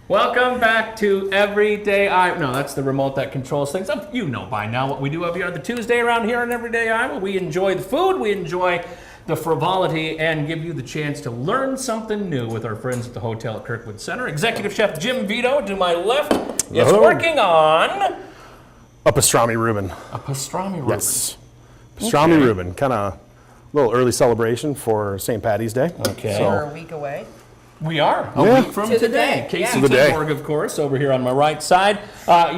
Welcome back to Everyday Iowa. No, that's the remote that controls things. You know by now what we do every other Tuesday around here in Everyday Iowa. We enjoy the food, we enjoy the frivolity, and give you the chance to learn something new with our friends at the hotel at Kirkwood Center. Executive Chef Jim Vido, to my left, is working on... A pastrami Reuben. A pastrami Reuben. Yes. Pastrami Reuben. Kind of a little early celebration for St. Patty's Day. Okay. So we're a week away. We are a week from today. Casey Tenborg, of course, over here on my right side.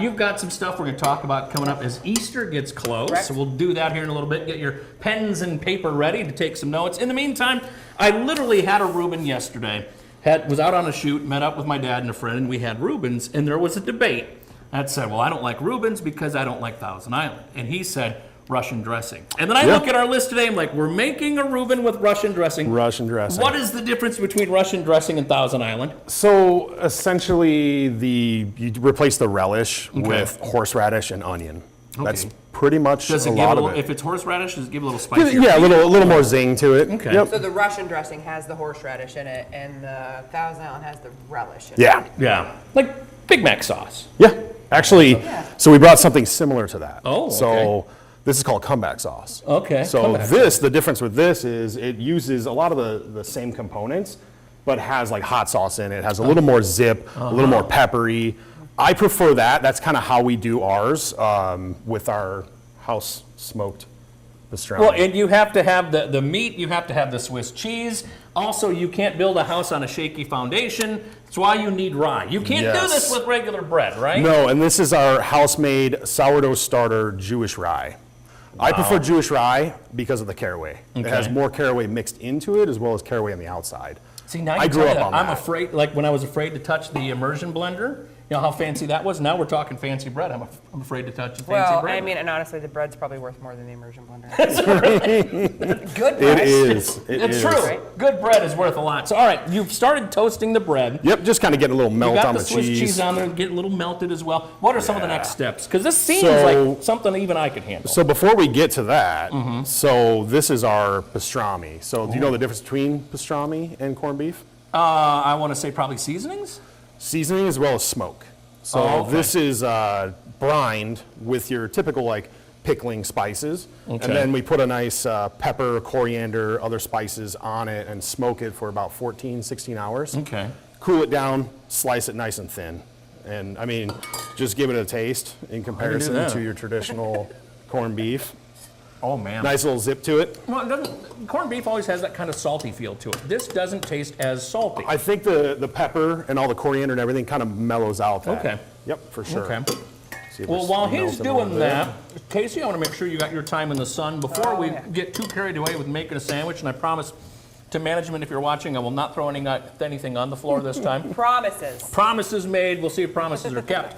You've got some stuff we're going to talk about coming up as Easter gets close. Correct. So we'll do that here in a little bit. Get your pens and paper ready to take some notes. In the meantime, I literally had a Reuben yesterday. Was out on a shoot, met up with my dad and a friend, and we had Reubens, and there was a debate that said, well, I don't like Reubens because I don't like Thousand Island. And he said, Russian dressing. And then I look at our list today, I'm like, we're making a Reuben with Russian dressing. Russian dressing. What is the difference between Russian dressing and Thousand Island? So essentially, you replace the relish with horseradish and onion. Okay. That's pretty much a lot of it. If it's horseradish, does it give a little spice? Yeah, a little more zing to it. Okay. Yep. So the Russian dressing has the horseradish in it, and the Thousand Island has the relish in it. Yeah. Like Big Mac sauce. Yeah. Actually, so we brought something similar to that. Oh, okay. So this is called comeback sauce. Okay. So the difference with this is it uses a lot of the same components, but has like hot sauce in it. It has a little more zip, a little more peppery. I prefer that. That's kind of how we do ours with our house smoked pastrami. Well, and you have to have the meat, you have to have the Swiss cheese. Also, you can't build a house on a shaky foundation. That's why you need rye. You can't do this with regular bread, right? No, and this is our house-made sourdough starter Jewish rye. Wow. I prefer Jewish rye because of the caraway. Okay. It has more caraway mixed into it as well as caraway on the outside. See, now I grew up on that. I'm afraid, like when I was afraid to touch the immersion blender, you know how fancy that was? Now we're talking fancy bread. I'm afraid to touch the fancy bread. Well, I mean, and honestly, the bread's probably worth more than the immersion blender. Good bread. It is. It's true. Right? Good bread is worth a lot. So, all right, you've started toasting the bread. Yep, just kind of getting a little melt on the cheese. You got the Swiss cheese on there, getting a little melted as well. What are some of the next steps? Because this seems like something even I could handle. So before we get to that, so this is our pastrami. So do you know the difference between pastrami and corned beef? I want to say probably seasonings. Seasoning as well as smoke. So this is brined with your typical like pickling spices. Okay. And then we put a nice pepper, coriander, other spices on it and smoke it for about 14, 16 hours. Okay. Cool it down, slice it nice and thin. And I mean, just give it a taste in comparison to your traditional corned beef. Oh man. Nice little zip to it. Well, corned beef always has that kind of salty feel to it. This doesn't taste as salty. I think the pepper and all the coriander and everything kind of mellows out that. Okay. Yep, for sure. Okay. Well, while he's doing that, Casey, I want to make sure you got your time in the sun before we get too carried away with making a sandwich. And I promise to management, if you're watching, I will not throw anything on the floor this time. Promises. Promises made. We'll see if promises are kept.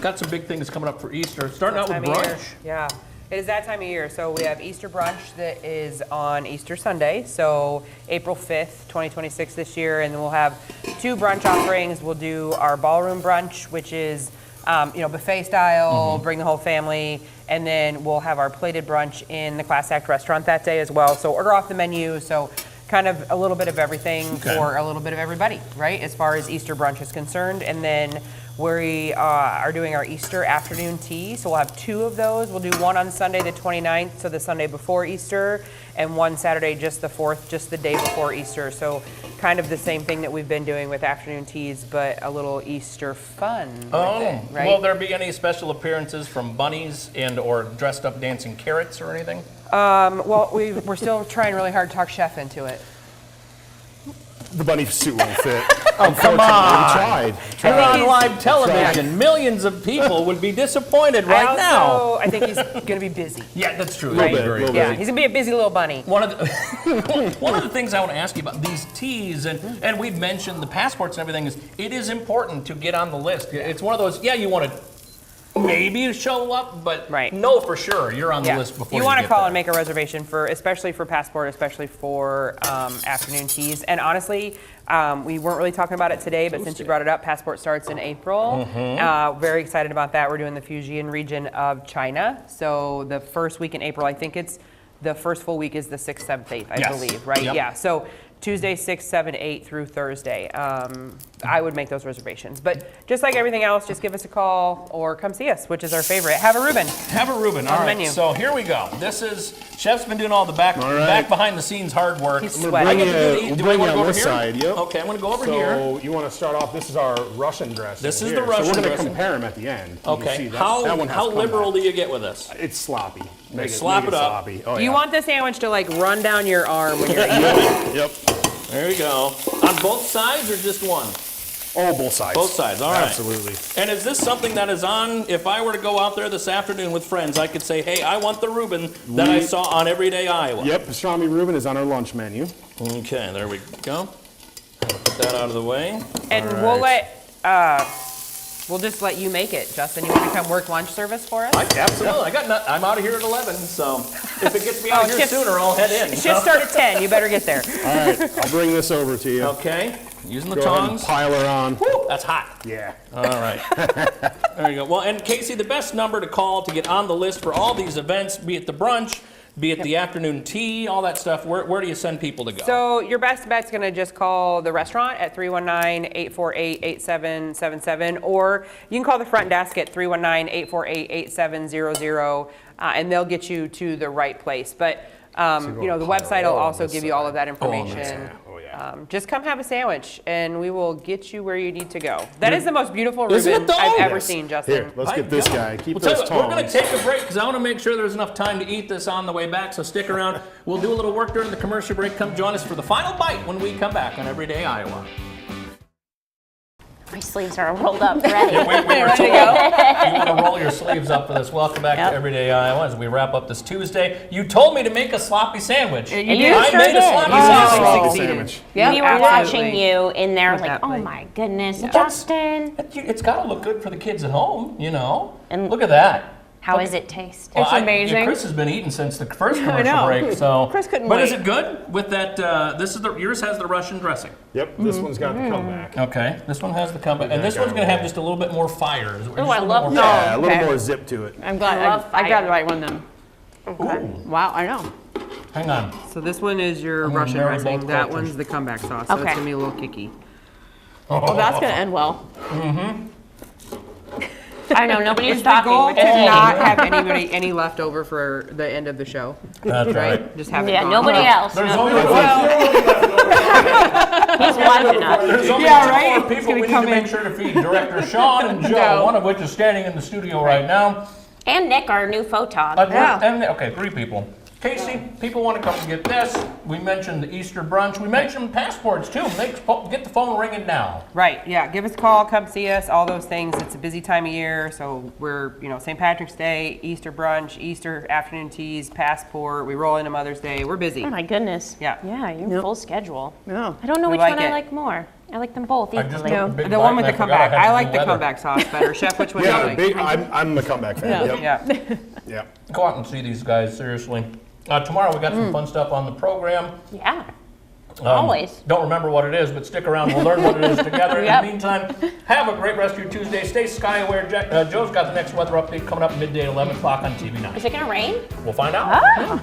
Got some big things coming up for Easter. Starting out with brunch. Yeah. It is that time of year. So we have Easter brunch that is on Easter Sunday, so April 5th, 2026 this year, and then we'll have 2 brunch offerings. We'll do our ballroom brunch, which is buffet style, bring the whole family, and then we'll have our plated brunch in the Class Act restaurant that day as well. So order off the menu, so kind of a little bit of everything for a little bit of everybody, right, as far as Easter brunch is concerned. And then we are doing our Easter afternoon tea, so we'll have 2 of those. We'll do one on Sunday the 29th, so the Sunday before Easter, and one Saturday just the 4th, just the day before Easter. So kind of the same thing that we've been doing with afternoon teas, but a little Easter fun with it, right? Will there be any special appearances from bunnies and or dressed up dancing carrots or anything? Well, we're still trying really hard to talk chef into it. The bunny suit won't fit. Oh, come on. We tried. You're on live television. Millions of people would be disappointed right now. I think he's going to be busy. Yeah, that's true. Right? Little bit. Yeah, he's going to be a busy little bunny. One of the things I want to ask you about these teas, and we've mentioned the passports and everything, is it is important to get on the list. It's one of those, you want to maybe show up, but know for sure you're on the list before you want to call there. and make a reservation especially for passport, especially for afternoon teas. And honestly, we weren't really talking about it today, but since you brought it up, passport starts in April. Very excited about that. We're doing the Fujian region of China. So the first week in April, I think it's the first full week is the 6th, 7th, 8th, I believe, right? Yep. Yeah. So Tuesday, 6, 7, 8 through Thursday. I would make those reservations. But just like everything else, just give us a call or come see us, which is our favorite. Have a Reuben. Have a Reuben. All right. Menu. So here we go. This is Chef's been doing all the back behind the scenes hard work. He's sweating. We'll bring you on this side. Yep. Okay, I'm going to go over here. So you want to start off. This is our Russian dressing. This is here. the Russian So we're going to dressing. compare them at the end. Okay. That one has How liberal comeback. do you get with this? It's sloppy. Slap it up. Sloppy. Oh, You want the sandwich to like run down your arm when you're eating it. Yep. There we go. On both sides or just one? Oh, both sides. Both sides, all right. Absolutely. And is this something that is on, if I were to go out there this afternoon with friends, I could say, hey, I want the Reuben that I saw on Everyday Iowa. Yep, pastrami Reuben is on our lunch menu. Okay, there we go. Put that out of the way. And we'll just let you make it. Justin, you want to come work lunch service for us? Absolutely. I'm out of here at 11, so if it gets me out here shift- sooner, I'll head in. Shift start at 10. You better get there. All right, I'll bring this over to you. Okay, using the Go ahead and tongs. pile her on. Woo, that's hot. Yeah. All right. There you go. Well, and Casey, the best number to call to get on the list for all these events, be it the brunch, be it the afternoon tea, all that stuff, where do you send people to go? So your best bet's going to just call the restaurant at 319-848-8777, or you can call the front desk at 319-848-8700, and they'll get you to the right place. But the website will also give you all of that information. Just come have a sandwich, and we will get you where you need to go. That is the most beautiful Reuben I've ever seen, Justin. Here, let's get this guy. Keep Well, those we're going to tongs. take a break because I want to make sure there's enough time to eat this on the way back, so stick around. We'll do a little work during the commercial break. Come join us for the final bite when we come back on Everyday Iowa. My sleeves are rolled up, ready. We were Ready to told go? you want to roll your sleeves up for this. Welcome back to Everyday Iowa as we wrap up this Tuesday. You told me to make a sloppy sandwich. You did. I sure made a did. sloppy You sandwich. succeeded. Sandwich. Yep, We were absolutely. watching you in there, like, Exactly. oh my goodness, Justin. It's got to look good for the kids at home, you know. And- Look at that. How does it taste? Well, amazing. Chris has been eating since the first commercial know. break, so. Chris couldn't But is wait. it good with that? Yours has the Russian dressing. Yep, this one's got the comeback. Okay, this one has the comeback, and this one's going to have just a little bit more fire. Oh, I love that. Yeah, a little okay. more zip to it. I'm glad I love I got fire. the right one then. Okay. Wow, I know. Hang on. So this one is your gonna Russian marry dressing. both That cultures. one's the comeback sauce, so it's Okay. going to be a little kicky. Oh, that's gonna end well. I know, nobody's It's the talking. goal We're to just eating. not have any left over for the end of the show, That's right. right? Just have it Yeah, gone. nobody else. There's No. only He's watching us. There's only Yeah, two right? more It's people gonna we need to come make in. sure to feed. Director Sean and Joe, one of which is standing in the studio right now. And Nick, our new photog. Okay, 3 people. Casey, people want to come and get this. We mentioned the Easter brunch. We mentioned passports too. Get the phone ringing now. Right, yeah, give us a call, come see us, all those things. It's a busy time of year, so we're, St. Patrick's Day, Easter brunch, Easter afternoon teas, passport, we roll into Mother's Day, we're busy. Oh my goodness. Yeah. Yeah, you're full schedule. Yeah. I don't know We which like one I it. like more. I like them both I just equally. took a big The bite one with and the I forgot comeback, I had like to the do leather. comeback sauce better. Chef, which one do you Yeah, like? I'm the comeback fan. Yep. Yeah, Yeah. Go out and see these guys, seriously. Tomorrow we got some fun stuff on the program. Yeah. Always. Don't remember what it is, but stick around. We'll learn what it is together. Yep. In the meantime, have a great rest of your Tuesday. Stay sky aware. Joe's got the next weather update coming up midday at 11 o'clock on TV9. Is it gonna rain? We'll find out. Ah.